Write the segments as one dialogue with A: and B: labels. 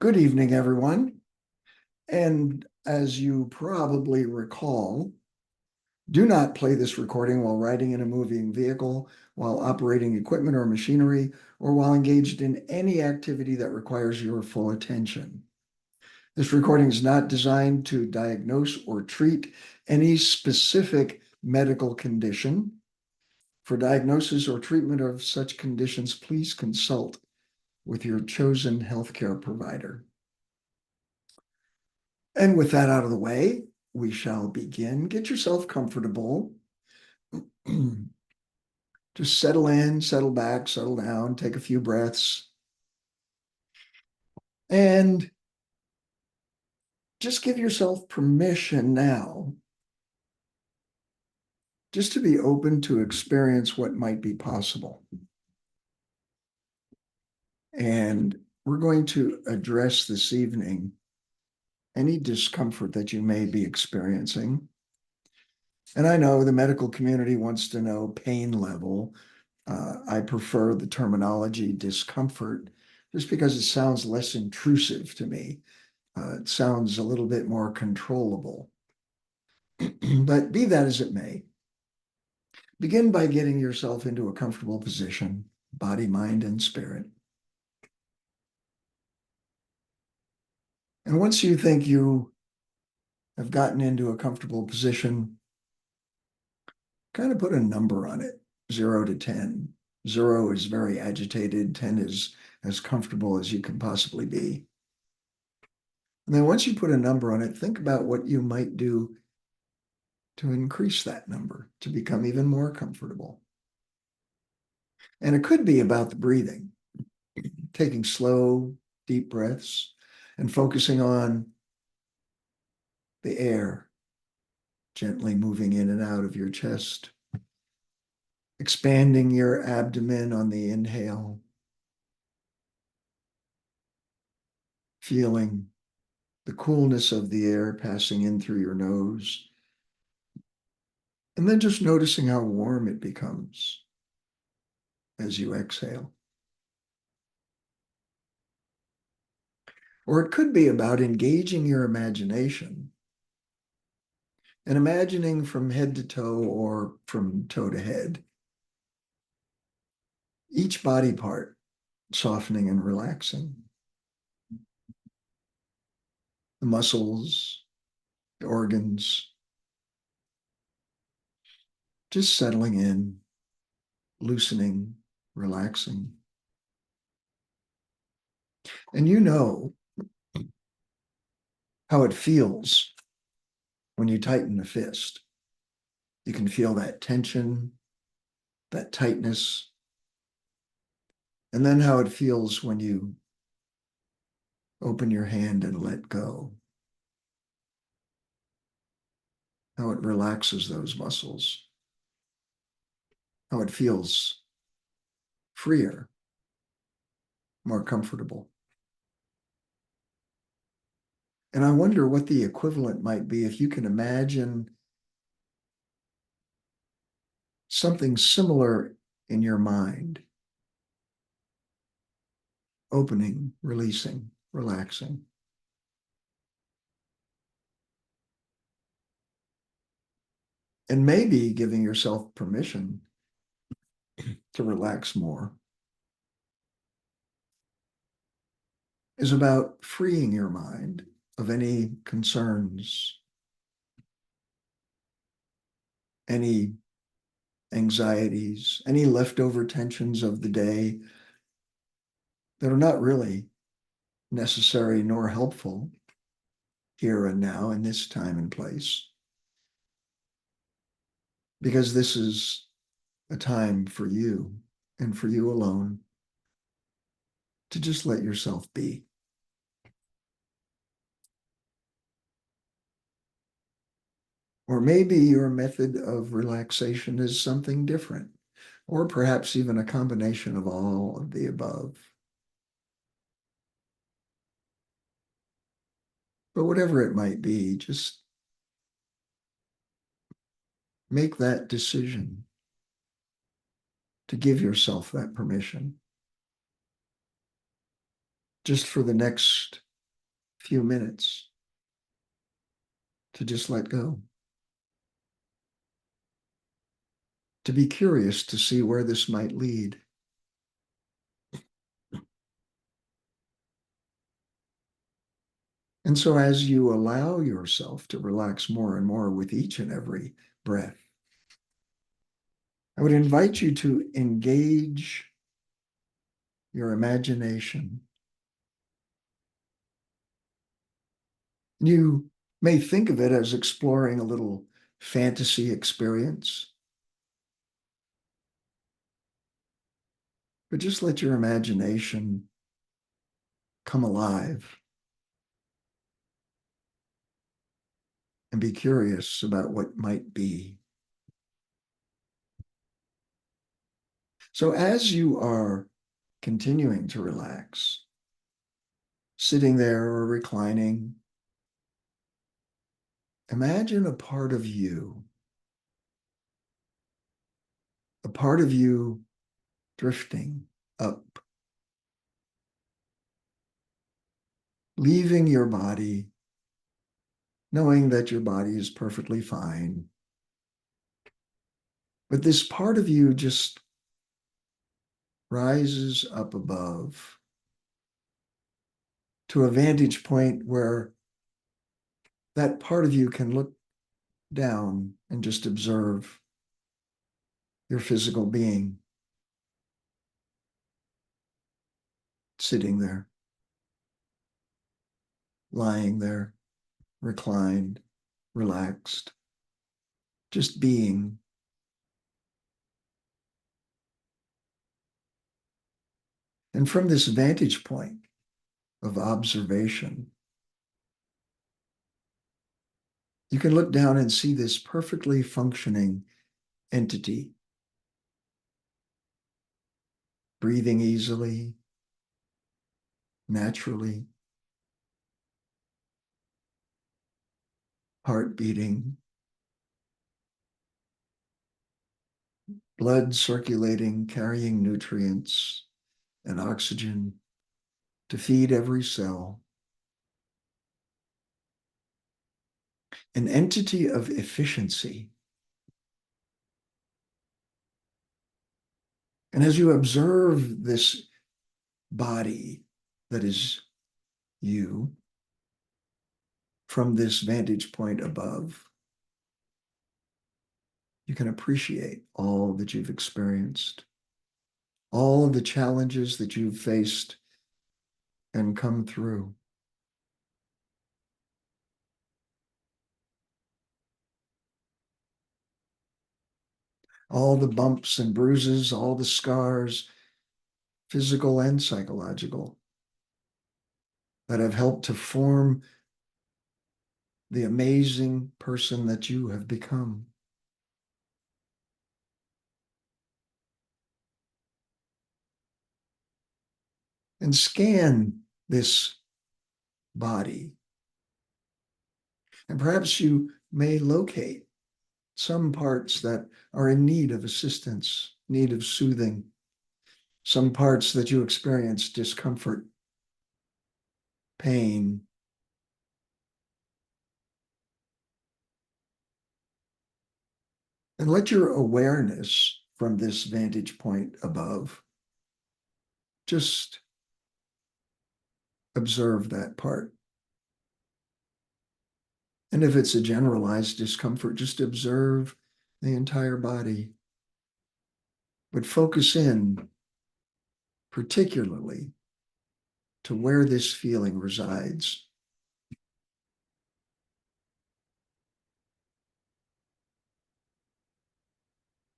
A: Good evening, everyone. And as you probably recall, do not play this recording while riding in a moving vehicle, while operating equipment or machinery, or while engaged in any activity that requires your full attention. This recording is not designed to diagnose or treat any specific medical condition. For diagnosis or treatment of such conditions, please consult with your chosen healthcare provider. And with that out of the way, we shall begin. Get yourself comfortable. Just settle in, settle back, settle down, take a few breaths, and just give yourself permission now just to be open to experience what might be possible. And we're going to address this evening any discomfort that you may be experiencing. And I know the medical community wants to know pain level. I prefer the terminology discomfort just because it sounds less intrusive to me. It sounds a little bit more controllable. But be that as it may, begin by getting yourself into a comfortable position, body, mind, and spirit. And once you think you have gotten into a comfortable position, kind of put a number on it, 0 to 10. 0 is very agitated, 10 is as comfortable as you can possibly be. And then once you put a number on it, think about what you might do to increase that number, to become even more comfortable. And it could be about the breathing, taking slow, deep breaths and focusing on the air gently moving in and out of your chest, expanding your abdomen on the inhale, feeling the coolness of the air passing in through your nose, and then just noticing how warm it becomes as you exhale. Or it could be about engaging your imagination and imagining from head to toe or from toe to head, each body part softening and relaxing. The muscles, the organs, just settling in, loosening, relaxing. And you know how it feels when you tighten a fist. You can feel that tension, that tightness, and then how it feels when you open your hand and let go. How it relaxes those muscles, how it feels freer, more comfortable. And I wonder what the equivalent might be if you can imagine something similar in your mind. Opening, releasing, relaxing. And maybe giving yourself permission to relax more is about freeing your mind of any concerns, any anxieties, any leftover tensions of the day that are not really necessary nor helpful here and now in this time and place. Because this is a time for you and for you alone to just let yourself be. Or maybe your method of relaxation is something different, or perhaps even a combination of all of the above. But whatever it might be, just make that decision to give yourself that permission. Just for the next few minutes to just let go, to be curious to see where this might lead. And so as you allow yourself to relax more and more with each and every breath, I would invite you to engage your imagination. You may think of it as exploring a little fantasy experience, but just let your imagination come alive and be curious about what might be. So as you are continuing to relax, sitting there or reclining, imagine a part of you drifting up, leaving your body, knowing that your body is perfectly fine. But this part of you just rises up above to a vantage point where that part of you can look down and just observe your physical being sitting there, lying there, reclined, relaxed, just being. And from this vantage point of observation, you can look down and see this perfectly functioning entity, breathing easily, naturally, heart beating, blood circulating, carrying nutrients and oxygen to feed every cell. An entity of efficiency. And as you observe this body that is you from this vantage point above, you can appreciate all that you've experienced, all the challenges that you've faced and come through. All the bumps and bruises, all the scars, physical and psychological, that have helped to form the amazing person that you have become. And scan this body. And perhaps you may locate some parts that are in need of assistance, need of soothing, some parts that you experience discomfort, pain. And let your awareness from this vantage point above just observe that part. And if it's a generalized discomfort, just observe the entire body. But focus in particularly to where this feeling resides.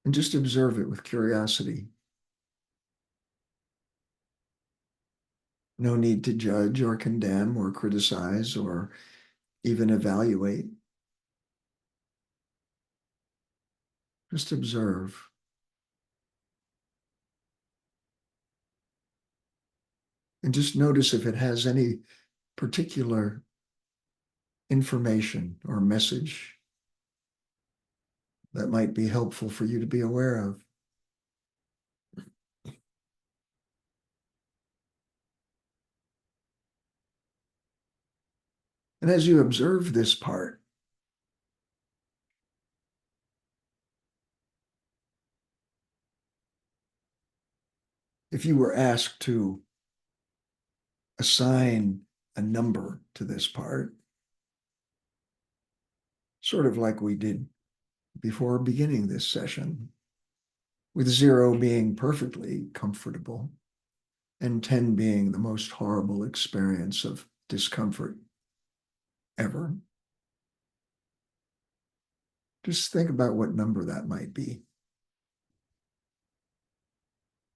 A: And just observe it with curiosity. No need to judge or condemn or criticize or even evaluate. Just observe. And just notice if it has any particular information or message that might be helpful for you to be aware of. And as you observe this part, if you were asked to assign a number to this part, sort of like we did before beginning this session, with 0 being perfectly comfortable and 10 being the most horrible experience of discomfort ever. Just think about what number that might be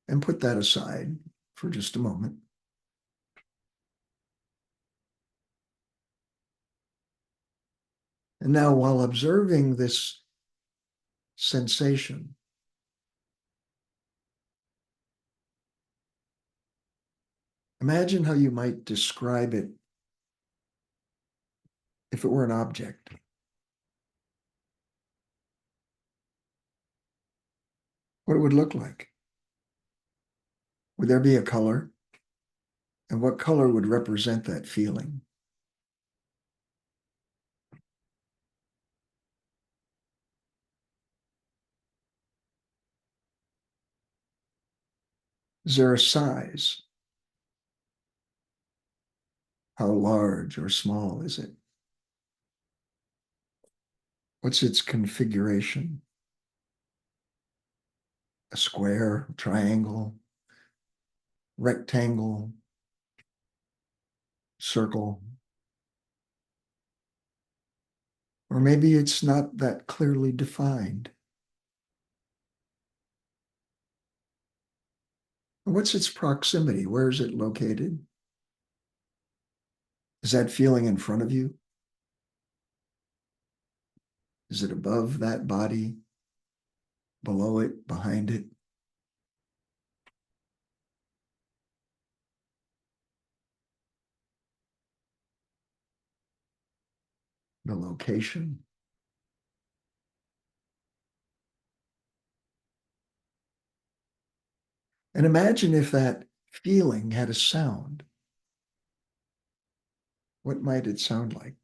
A: and put that aside for just a moment. And now, while observing this sensation, imagine how you might describe it if it were an object. What it would look like. Would there be a color? And what color would represent that feeling? Is there a size? How large or small is it? What's its configuration? A square, triangle, rectangle, circle? Or maybe it's not that clearly defined. What's its proximity? Where is it located? Is that feeling in front of you? Is it above that body? Below it? Behind it? The location? And imagine if that feeling had a sound. What might it sound like?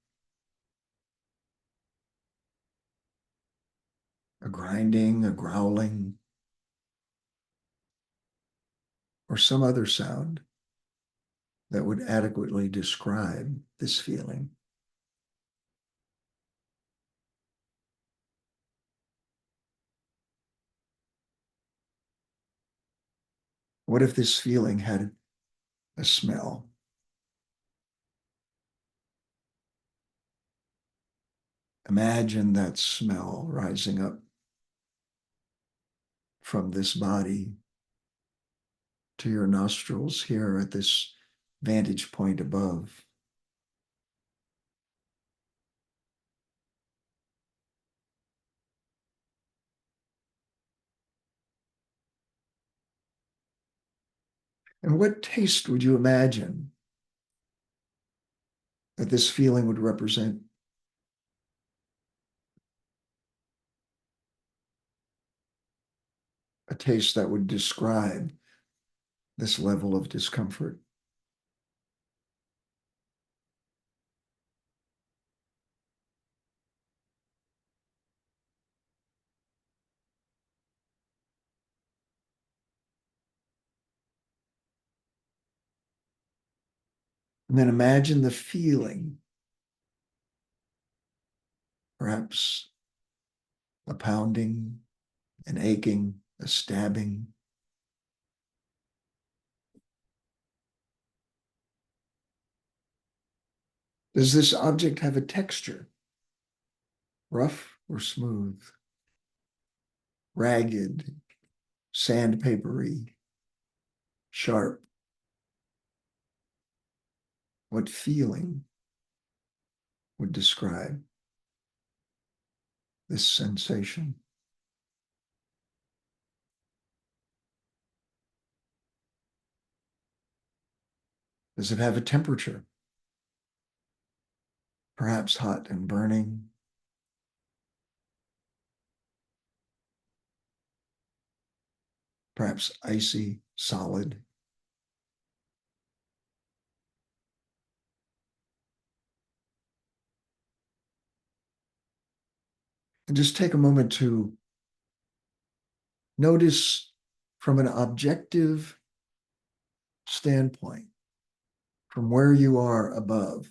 A: A grinding, a growling, or some other sound that would adequately describe this feeling. What if this feeling had a smell? Imagine that smell rising up from this body to your nostrils here at this vantage point above. And what taste would you imagine that this feeling would represent? A taste that would describe this level of discomfort. And then imagine the feeling, perhaps a pounding, an aching, a stabbing. Does this object have a texture? Rough or smooth? Ragged, sandpapery, sharp? What feeling would describe this sensation? Does it have a temperature? Perhaps hot and burning? Perhaps icy, solid? And just take a moment to notice from an objective standpoint, from where you are above,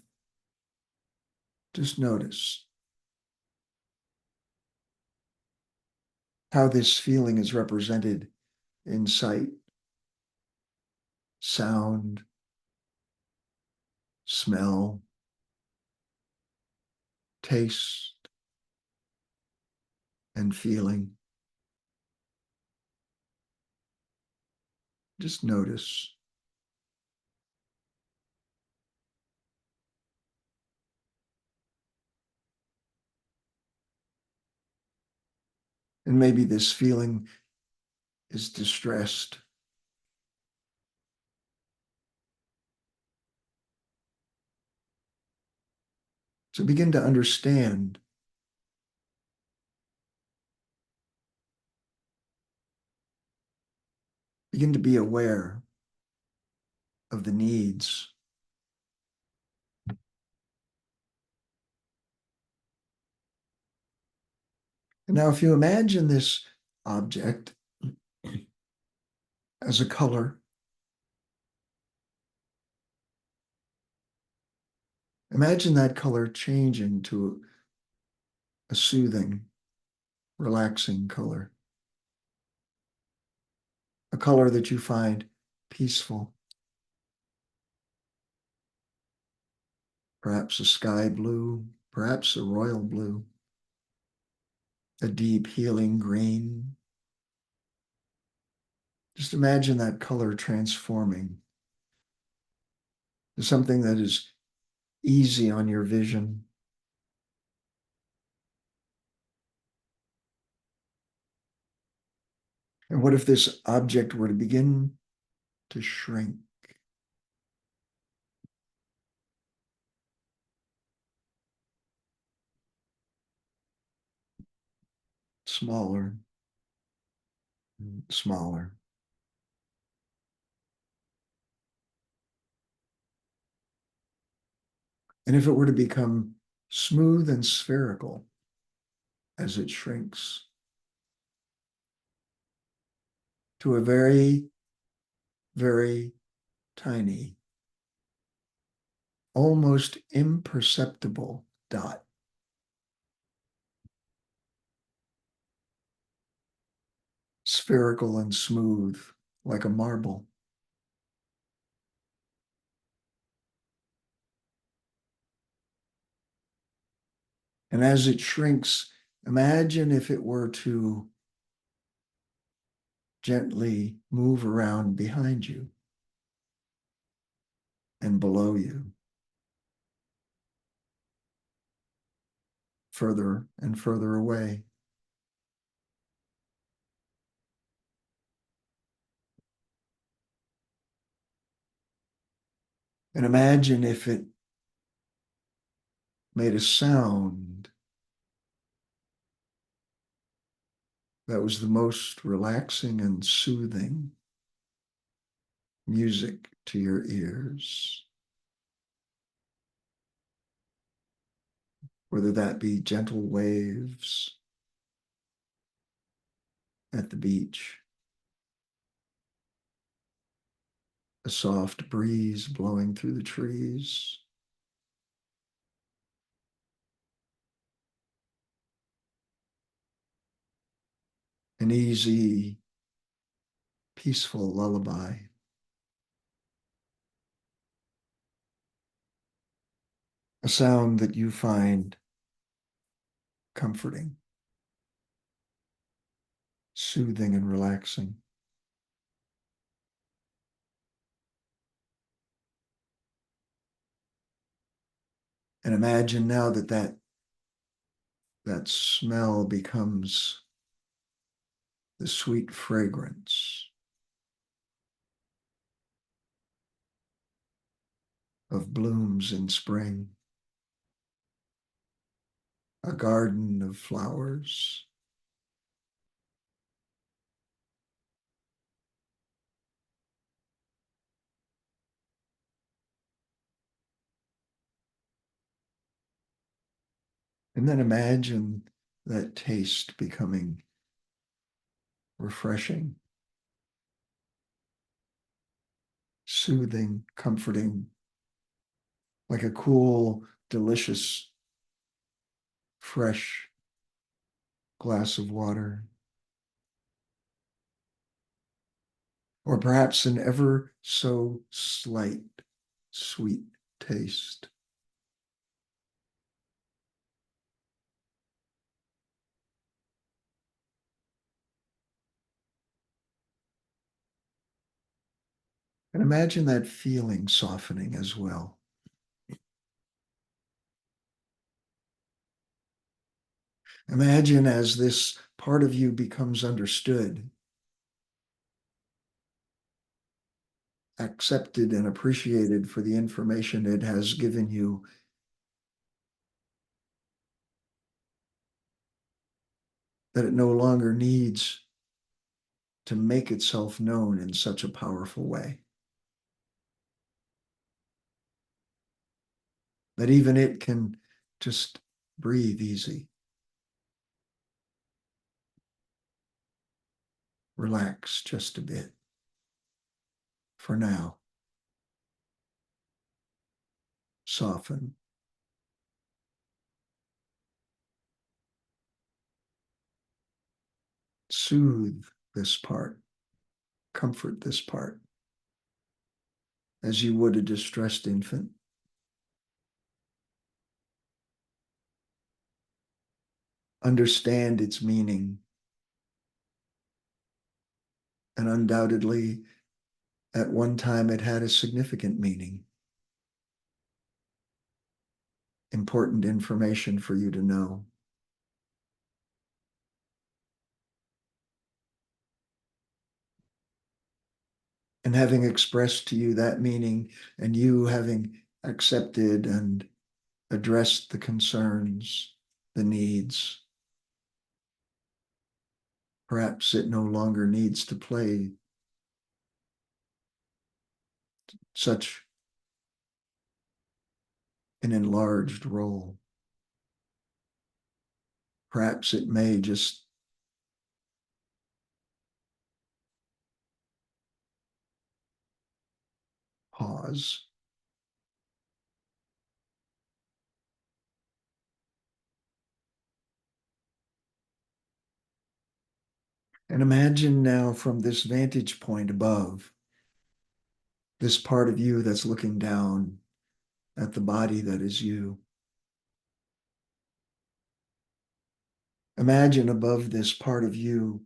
A: just notice how this feeling is represented in sight, sound, smell, taste, and feeling. Just notice. And maybe this feeling is distressed. So begin to understand. Begin to be aware of the needs. And now, if you imagine this object as a color, imagine that color changing to a soothing, relaxing color, a color that you find peaceful, perhaps a sky blue, perhaps a royal blue, a deep healing green. Just imagine that color transforming to something that is easy on your vision. And what if this object were to begin to shrink? Smaller, smaller. And if it were to become smooth and spherical as it shrinks to a very, very tiny, almost imperceptible dot, spherical and smooth like a marble. And as it shrinks, imagine if it were to gently move around behind you and below you, further and further away. And imagine if it made a sound that was the most relaxing and soothing music to your ears, whether that be gentle waves at the beach, a soft breeze blowing through the trees, an easy, peaceful lullaby, a sound that you find comforting, soothing, and relaxing. And imagine now that that smell becomes the sweet fragrance of blooms in spring, a garden of flowers. And then imagine that taste becoming refreshing, soothing, comforting, like a cool, delicious, fresh glass of water, or perhaps an ever so slight, sweet taste. And imagine that feeling softening as well. Imagine as this part of you becomes understood, accepted and appreciated for the information it has given you, that it no longer needs to make itself known in such a powerful way. That even it can just breathe easy, relax just a bit for now, soften, soothe this part, comfort this part, as you would a distressed infant. Understand its meaning, and undoubtedly, at one time it had a significant meaning, important information for you to know. And having expressed to you that meaning, and you having accepted and addressed the concerns, the needs, perhaps it no longer needs to play such an enlarged role. Perhaps it may just pause. And imagine now from this vantage point above, this part of you that's looking down at the body that is you. Imagine above this part of you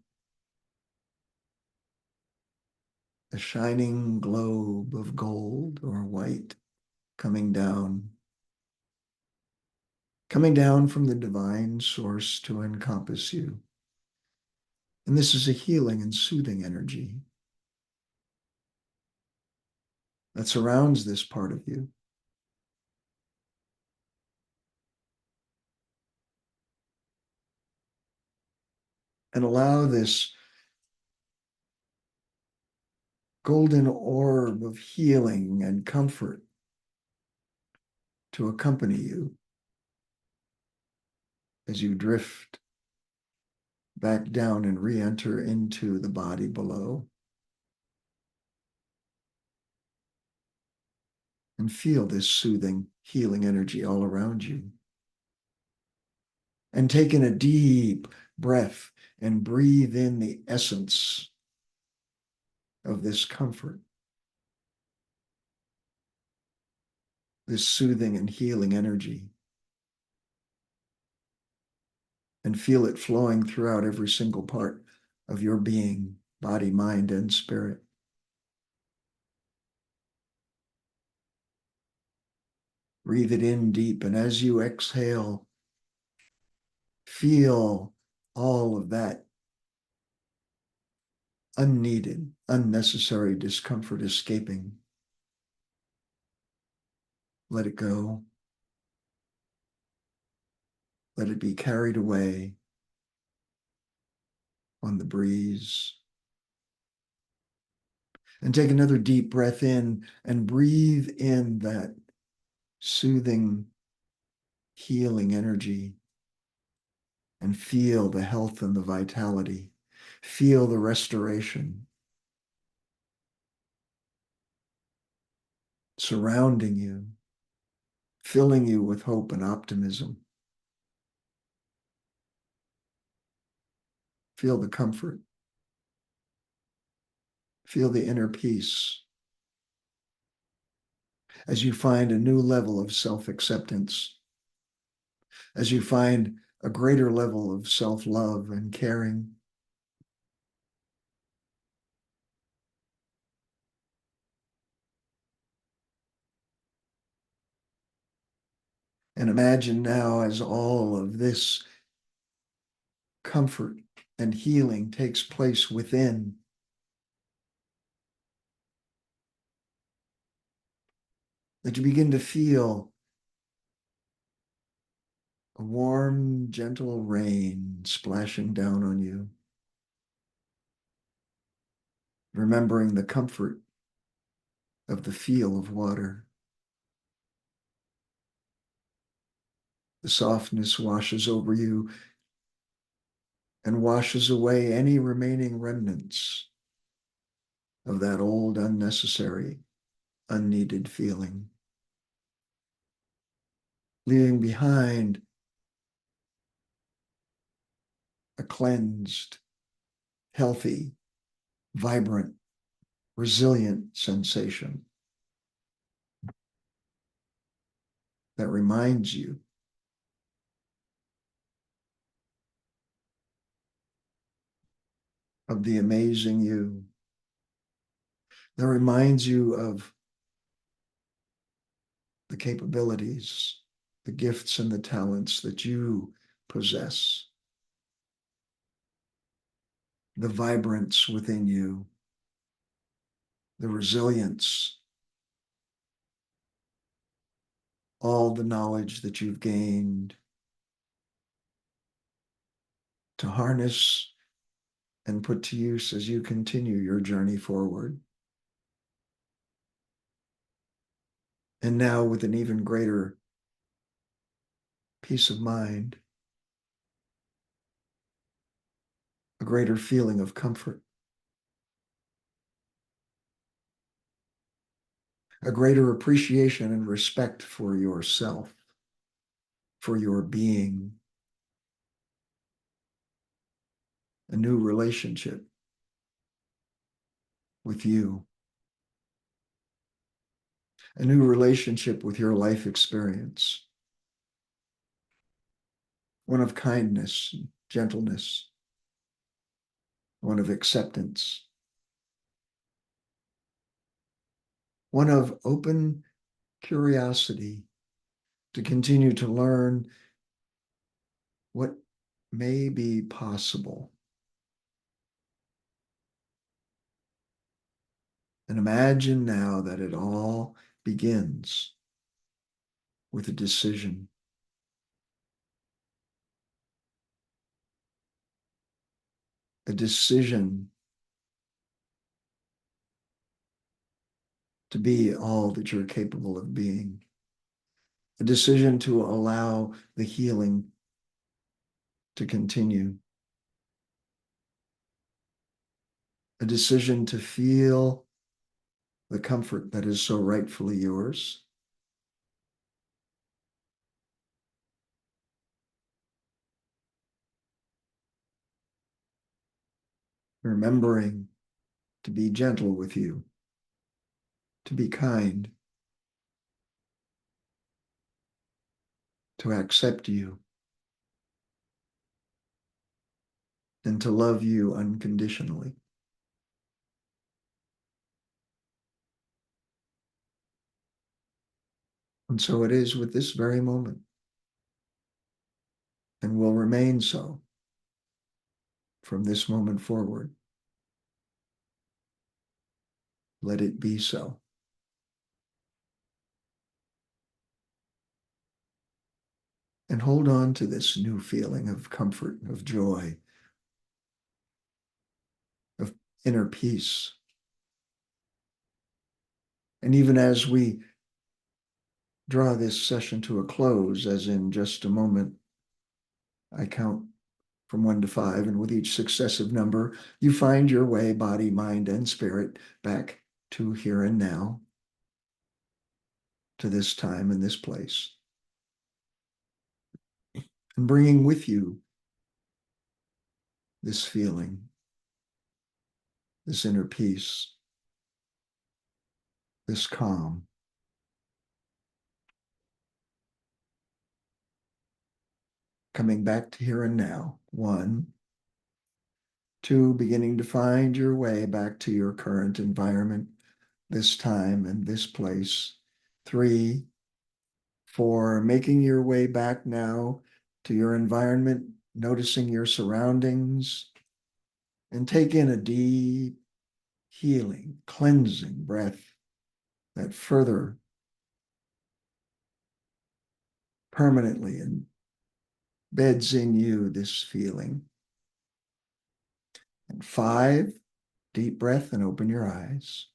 A: a shining globe of gold or white coming down from the divine source to encompass you. And this is a healing and soothing energy that surrounds this part of you. And allow this golden orb of healing and comfort to accompany you as you drift back down and re-enter into the body below. And feel this soothing, healing energy all around you. And take in a deep breath and breathe in the essence of this comfort, this soothing and healing energy. And feel it flowing throughout every single part of your being, body, mind, and spirit. Breathe it in deep, and as you exhale, feel all of that unneeded, unnecessary discomfort escaping. Let it go. Let it be carried away on the breeze. And take another deep breath in and breathe in that soothing, healing energy. and feel the health and the vitality. Feel the restoration surrounding you, filling you with hope and optimism. Feel the comfort. Feel the inner peace as you find a new level of self-acceptance, as you find a greater level of self-love and caring. And imagine now as all of this comfort and healing takes place within, that you begin to feel a warm, gentle rain splashing down on you, remembering the comfort of the feel of water. The softness washes over you and washes away any remaining remnants of that old, unnecessary, unneeded feeling, leaving behind a cleansed, healthy, vibrant, resilient sensation that reminds you of the amazing you, that reminds you of the capabilities, the gifts and the talents that you possess, the vibrance within you, the resilience, all the knowledge that you've gained to harness and put to use as you continue your journey forward. And now with an even greater peace of mind, a greater feeling of comfort, a greater appreciation and respect for yourself, for your being, a new relationship with you, a new relationship with your life experience, one of kindness, gentleness, one of acceptance, one of open curiosity to continue to learn what may be possible. And imagine now that it all begins with a decision. A decision to be all that you're capable of being. A decision to allow the healing to continue. A decision to feel the comfort that is so rightfully yours. Remembering to be gentle with you, to be kind, to accept you, and to love you unconditionally. And so it is with this very moment, and will remain so from this moment forward. Let it be so. And hold on to this new feeling of comfort, of joy, of inner peace. And even as we draw this session to a close, as in just a moment, I count from 1 to 5. And with each successive number, you find your way, body, mind, and spirit, back to here and now, to this time and this place. And bringing with you this feeling, this inner peace, this calm. Coming back to here and now. 1, 2, beginning to find your way back to your current environment, this time and this place. 3, 4, making your way back now to your environment, noticing your surroundings, and take in a deep, healing, cleansing breath that further permanently embeds in you this feeling. And 5, deep breath and open your eyes.